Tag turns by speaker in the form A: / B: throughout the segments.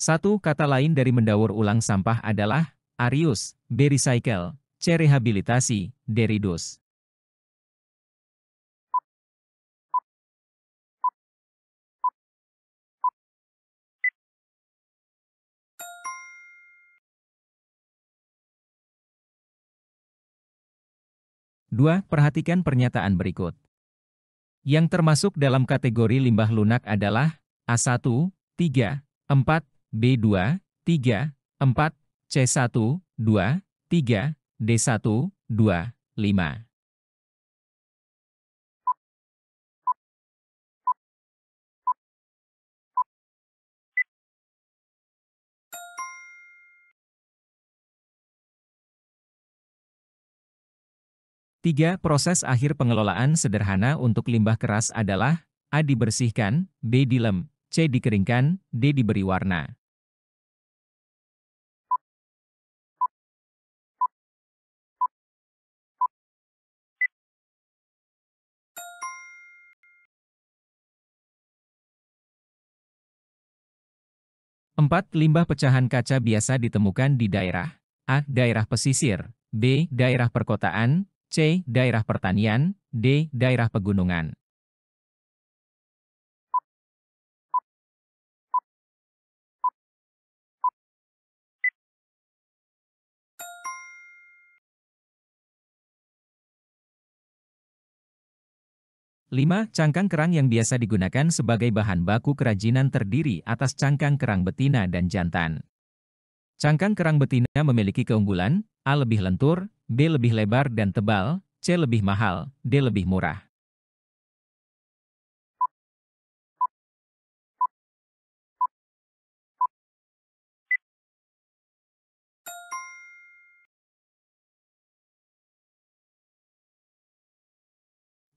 A: Satu kata lain dari mendaur ulang sampah adalah reuse, B. Recycle, C. Rehabilitasi, D. Reduce. Dua, perhatikan pernyataan berikut. Yang termasuk dalam kategori limbah lunak adalah A1, 3, 4, B2, 3, 4, C1, 2, 3, D1, 2, 5. Tiga, proses akhir pengelolaan sederhana untuk limbah keras adalah A. Dibersihkan, B. Dilem, C. Dikeringkan, D. Diberi warna. Empat, limbah pecahan kaca biasa ditemukan di daerah A. Daerah pesisir, B. Daerah perkotaan, C. Daerah pertanian, D. Daerah pegunungan. Lima, cangkang kerang yang biasa digunakan sebagai bahan baku kerajinan terdiri atas cangkang kerang betina dan jantan. Cangkang kerang betina memiliki keunggulan, A. Lebih lentur, B. Lebih lebar dan tebal, C. Lebih mahal, D. Lebih murah.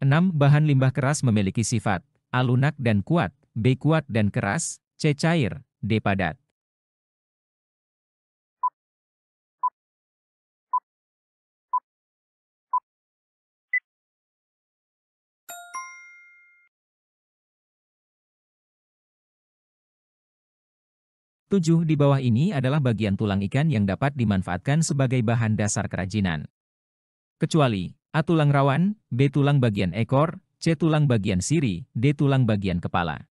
A: Enam, bahan limbah keras memiliki sifat A. Lunak dan kuat, B. Kuat dan keras, C. Cair, D. Padat. Tujuh, di bawah ini adalah bagian tulang ikan yang dapat dimanfaatkan sebagai bahan dasar kerajinan. Kecuali A. Tulang rawan, B. Tulang bagian ekor, C. Tulang bagian siri, D. Tulang bagian kepala.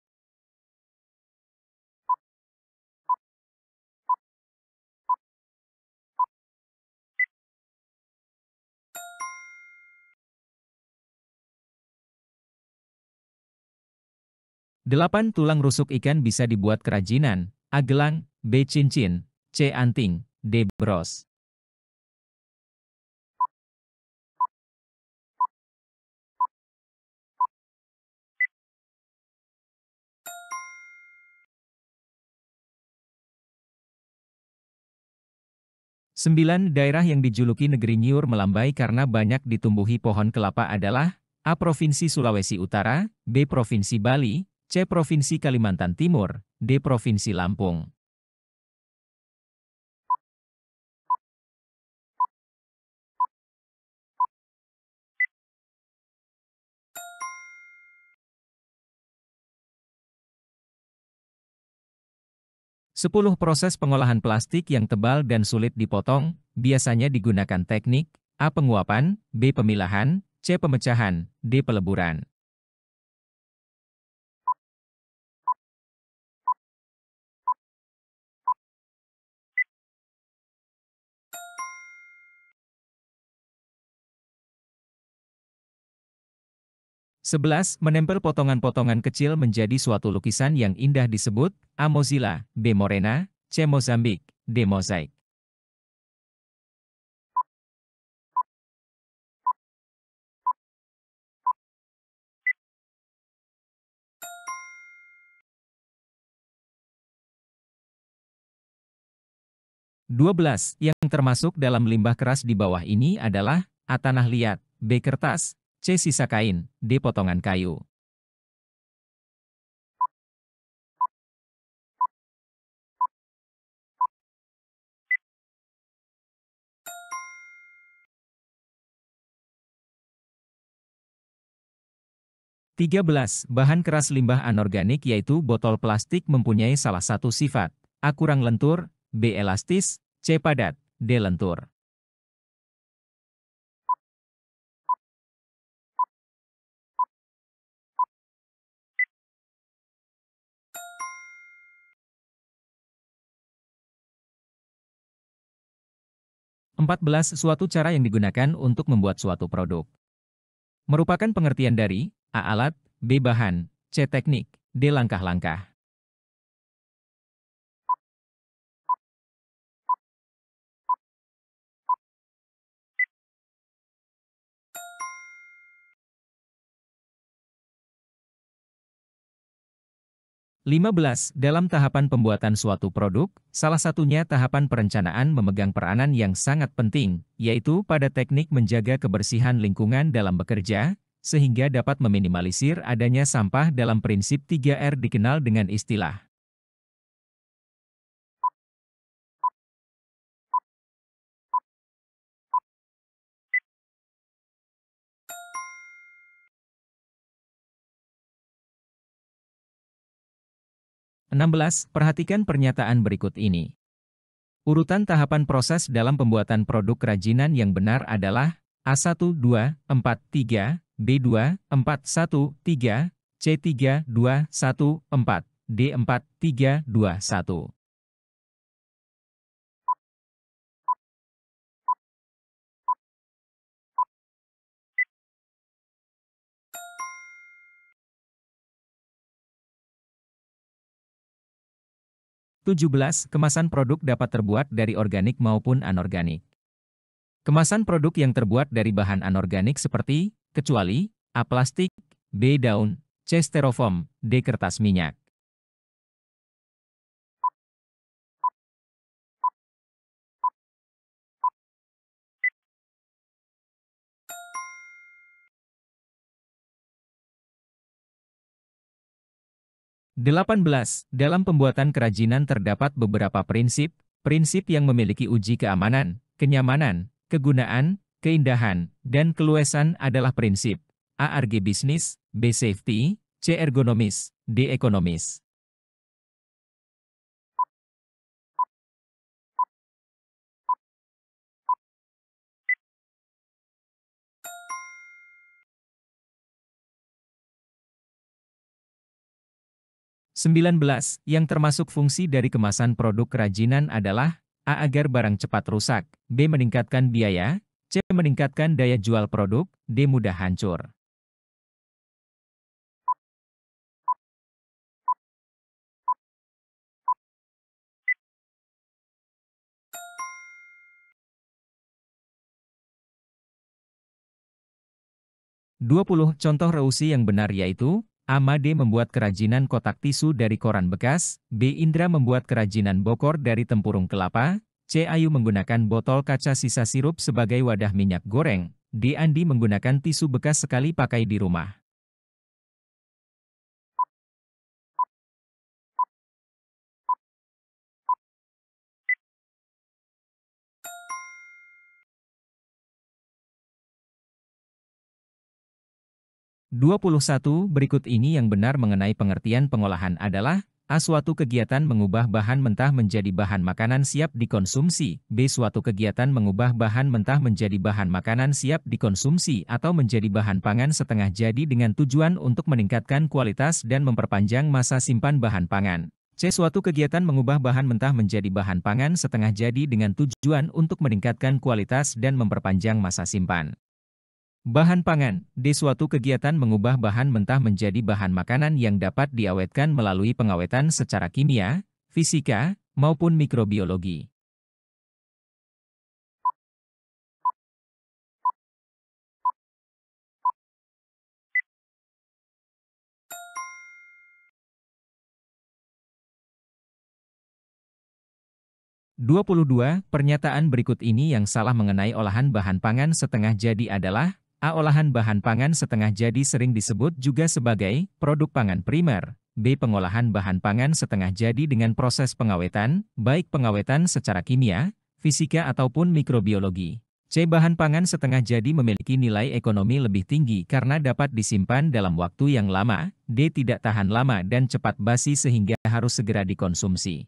A: Delapan, tulang rusuk ikan bisa dibuat kerajinan, A. Gelang, B. Cincin, C. Anting, D. Bros. Sembilan, daerah yang dijuluki negeri Nyiur melambai karena banyak ditumbuhi pohon kelapa adalah A. Provinsi Sulawesi Utara, B. Provinsi Bali, C. Provinsi Kalimantan Timur, D. Provinsi Lampung. Sepuluh, proses pengolahan plastik yang tebal dan sulit dipotong, biasanya digunakan teknik A. Penguapan, B. Pemilahan, C. Pemecahan, D. Peleburan. Sebelas, menempel potongan-potongan kecil menjadi suatu lukisan yang indah disebut A. Mozilla, B. Morena, C. Mozambik, D. Mozaik. 12, yang termasuk dalam limbah keras di bawah ini adalah A. Tanah liat, B. Kertas, C. Sisa kain, D. Potongan kayu. Tiga belas, bahan keras limbah anorganik yaitu botol plastik mempunyai salah satu sifat A. Kurang lentur, B. Elastis, C. Padat, D. Lentur. Suatu cara yang digunakan untuk membuat suatu produk. Merupakan pengertian dari A. Alat, B. Bahan, C. Teknik, D. Langkah-langkah. 15. Dalam tahapan pembuatan suatu produk, salah satunya tahapan perencanaan memegang peranan yang sangat penting, yaitu pada teknik menjaga kebersihan lingkungan dalam bekerja, sehingga dapat meminimalisir adanya sampah dalam prinsip 3R dikenal dengan istilah 16. Perhatikan pernyataan berikut ini. Urutan tahapan proses dalam pembuatan produk kerajinan yang benar adalah A1, 2, 4, 3, B2, 4, 1, 3, C3, 2, 1, 4, D4, 3, 2, 1. 17. Kemasan produk dapat terbuat dari organik maupun anorganik. Kemasan produk yang terbuat dari bahan anorganik seperti, kecuali, A. Plastik, B. Daun, C. Styrofoam, D. Kertas minyak. 18. Dalam pembuatan kerajinan terdapat beberapa prinsip, prinsip yang memiliki uji keamanan, kenyamanan, kegunaan, keindahan, dan keluasan adalah prinsip A. Arge bisnis, B. Safety, C. Ergonomis, D. Ekonomis. 19. Yang termasuk fungsi dari kemasan produk kerajinan adalah A. Agar barang cepat rusak, B. Meningkatkan biaya, C. Meningkatkan daya jual produk, D. Mudah hancur. 20. Contoh reusi yang benar yaitu A. Made membuat kerajinan kotak tisu dari koran bekas, B. Indra membuat kerajinan bokor dari tempurung kelapa, C. Ayu menggunakan botol kaca sisa sirup sebagai wadah minyak goreng, D. Andi menggunakan tisu bekas sekali pakai di rumah. 21. Berikut ini yang benar mengenai pengertian pengolahan adalah A. Suatu kegiatan mengubah bahan mentah menjadi bahan makanan siap dikonsumsi, B. Suatu kegiatan mengubah bahan mentah menjadi bahan makanan siap dikonsumsi atau menjadi bahan pangan setengah jadi dengan tujuan untuk meningkatkan kualitas dan memperpanjang masa simpan bahan pangan. C. Suatu kegiatan mengubah bahan mentah menjadi bahan pangan setengah jadi dengan tujuan untuk meningkatkan kualitas dan memperpanjang masa simpan bahan pangan, D. Suatu kegiatan mengubah bahan mentah menjadi bahan makanan yang dapat diawetkan melalui pengawetan secara kimia, fisika, maupun mikrobiologi. 22. Pernyataan berikut ini yang salah mengenai olahan bahan pangan setengah jadi adalah A. Olahan bahan pangan setengah jadi sering disebut juga sebagai produk pangan primer, B. Pengolahan bahan pangan setengah jadi dengan proses pengawetan, baik pengawetan secara kimia, fisika ataupun mikrobiologi. C. Bahan pangan setengah jadi memiliki nilai ekonomi lebih tinggi karena dapat disimpan dalam waktu yang lama, D. Tidak tahan lama dan cepat basi sehingga harus segera dikonsumsi.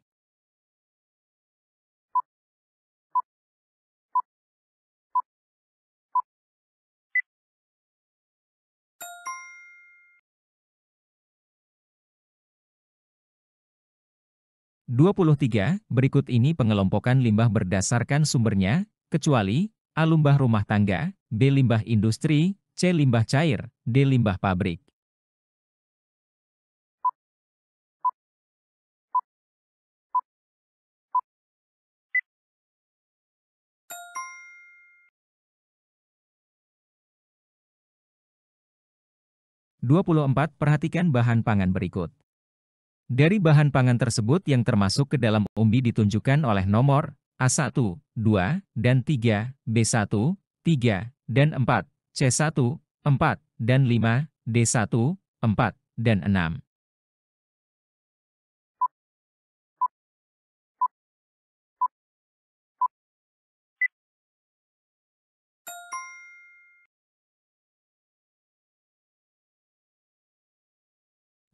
A: 23. Berikut ini pengelompokan limbah berdasarkan sumbernya, kecuali A. Limbah rumah tangga, B. Limbah industri, C. Limbah cair, D. Limbah pabrik. 24. Perhatikan bahan pangan berikut. Dari bahan pangan tersebut yang termasuk ke dalam umbi ditunjukkan oleh nomor A1, 2, dan 3, B1, 3, dan 4, C1, 4, dan 5, D1, 4, dan 6.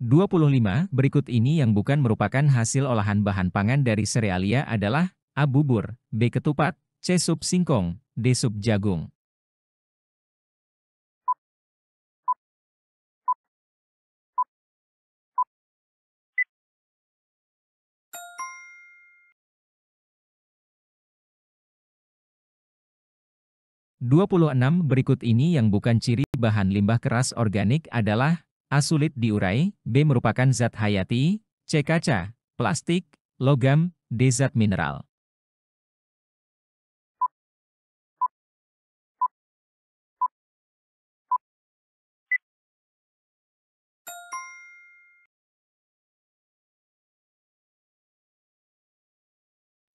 A: 25. Berikut ini yang bukan merupakan hasil olahan bahan pangan dari serealia adalah A. Bubur, B. Ketupat, C. Sup singkong, D. Sup jagung. 26. Berikut ini yang bukan ciri bahan limbah keras organik adalah A. Sulit diurai, B. Merupakan zat hayati, C. Kaca, plastik, logam, D. Zat mineral.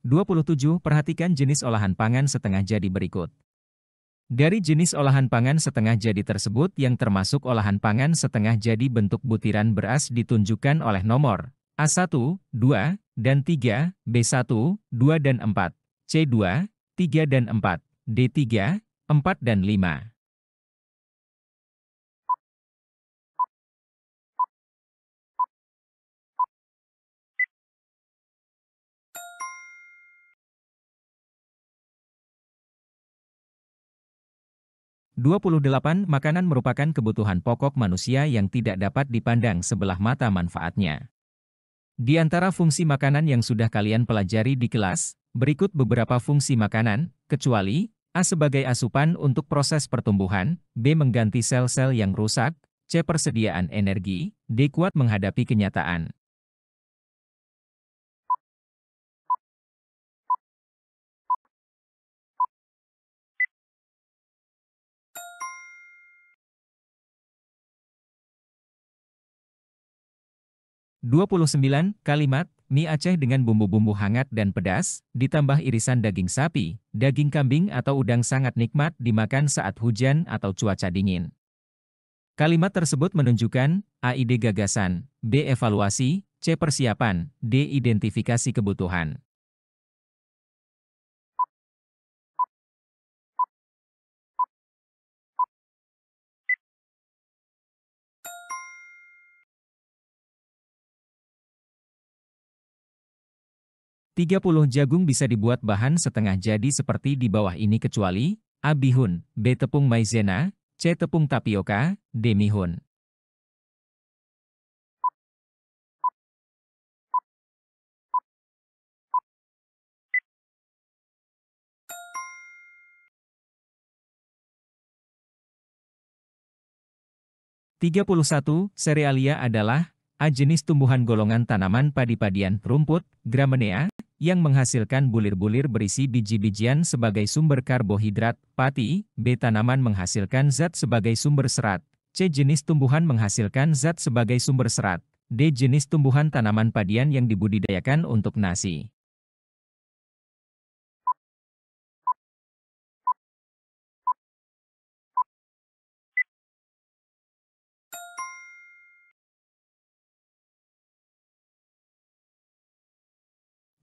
A: 27. Perhatikan jenis olahan pangan setengah jadi berikut. Dari jenis olahan pangan setengah jadi tersebut yang termasuk olahan pangan setengah jadi bentuk butiran beras ditunjukkan oleh nomor A1, 2, dan 3, B1, 2 dan 4, C2, 3 dan 4, D3, 4 dan 5. 28. Makanan merupakan kebutuhan pokok manusia yang tidak dapat dipandang sebelah mata manfaatnya. Di antara fungsi makanan yang sudah kalian pelajari di kelas, berikut beberapa fungsi makanan, kecuali A. Sebagai asupan untuk proses pertumbuhan, B. Mengganti sel-sel yang rusak, C. Persediaan energi, D. Kuat menghadapi kenyataan. 29. Kalimat, mie Aceh dengan bumbu-bumbu hangat dan pedas, ditambah irisan daging sapi, daging kambing atau udang sangat nikmat dimakan saat hujan atau cuaca dingin. Kalimat tersebut menunjukkan A. Ide gagasan, B. Evaluasi, C. Persiapan, D. Identifikasi kebutuhan. 30. Jagung bisa dibuat bahan setengah jadi seperti di bawah ini kecuali A. Bihun, B. Tepung maizena, C. Tepung tapioka, D. Mihun. 31. Serealia adalah A. Jenis tumbuhan golongan tanaman padi-padian rumput, Gramenea, yang menghasilkan bulir-bulir berisi biji-bijian sebagai sumber karbohidrat, pati, B. Tanaman menghasilkan zat sebagai sumber serat, C. Jenis tumbuhan menghasilkan zat sebagai sumber serat, D. Jenis tumbuhan tanaman padian yang dibudidayakan untuk nasi.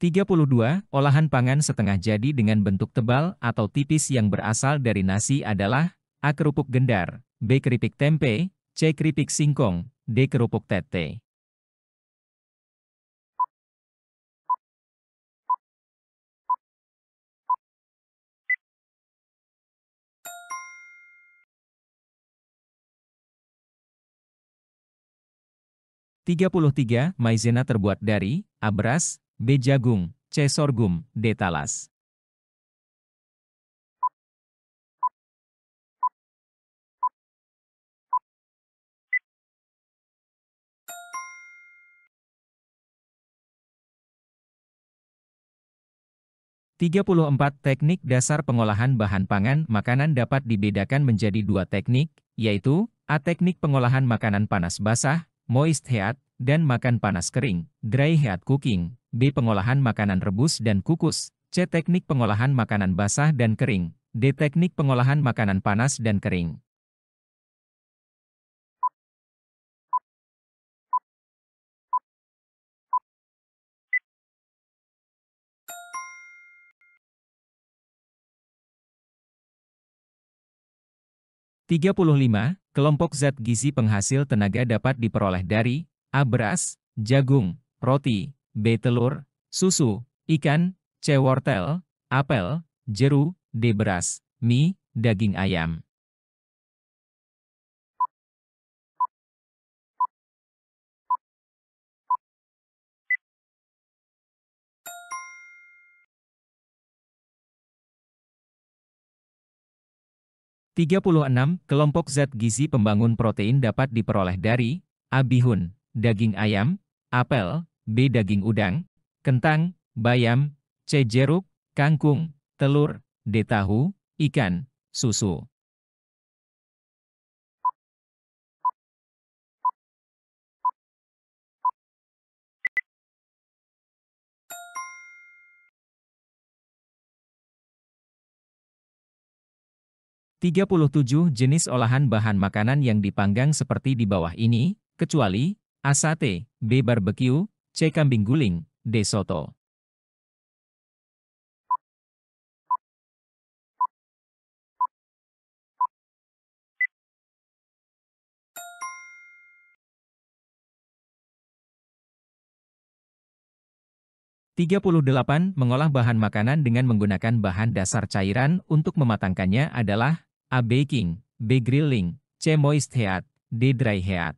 A: 32. Olahan pangan setengah jadi dengan bentuk tebal atau tipis yang berasal dari nasi adalah A. Kerupuk gendar, B. Keripik tempe, C. Keripik singkong, D. Kerupuk tete. 33. Maizena terbuat dari A. Beras, B. Jagung, C. Sorghum, D. Talas. Teknik dasar pengolahan bahan pangan makanan dapat dibedakan menjadi dua teknik, yaitu A. Teknik pengolahan makanan panas basah, moist heat, dan makan panas kering, dry heat cooking. B. Pengolahan makanan rebus dan kukus. C. Teknik pengolahan makanan basah dan kering. D. Teknik pengolahan makanan panas dan kering. 35. Kelompok zat gizi penghasil tenaga dapat diperoleh dari A. Beras, jagung, roti, B. Telur, susu, ikan, C. Wortel, apel, jeru, D. Beras, mie, daging ayam. 36. Kelompok zat gizi pembangun protein dapat diperoleh dari A. Bihun, daging ayam, apel, B. Daging udang, kentang, bayam, C. Jeruk, kangkung, telur, D. Tahu, ikan, susu. 37 jenis olahan bahan makanan yang dipanggang seperti di bawah ini, kecuali A. Sate, B. Barbecue, C. Kambing guling, D. Soto. 38 mengolah bahan makanan dengan menggunakan bahan dasar cairan untuk mematangkannya adalah A. Baking, B. Grilling, C. Moist heat, D. Dry heat.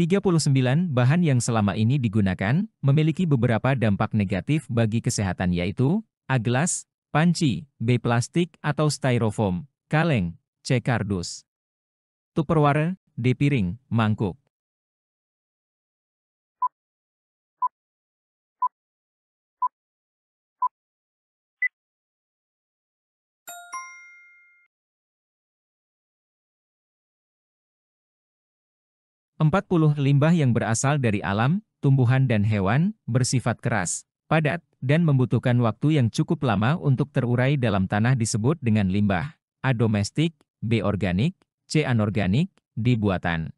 A: 39 bahan yang selama ini digunakan memiliki beberapa dampak negatif bagi kesehatan yaitu A. Gelas, panci, B. Plastik atau styrofoam, kaleng, C. Kardus, Tupperware, D. Piring, mangkuk. 40 limbah yang berasal dari alam, tumbuhan dan hewan, bersifat keras, padat, dan membutuhkan waktu yang cukup lama untuk terurai dalam tanah disebut dengan limbah. A. Domestik, B. Organik, C. Anorganik, D. Buatan.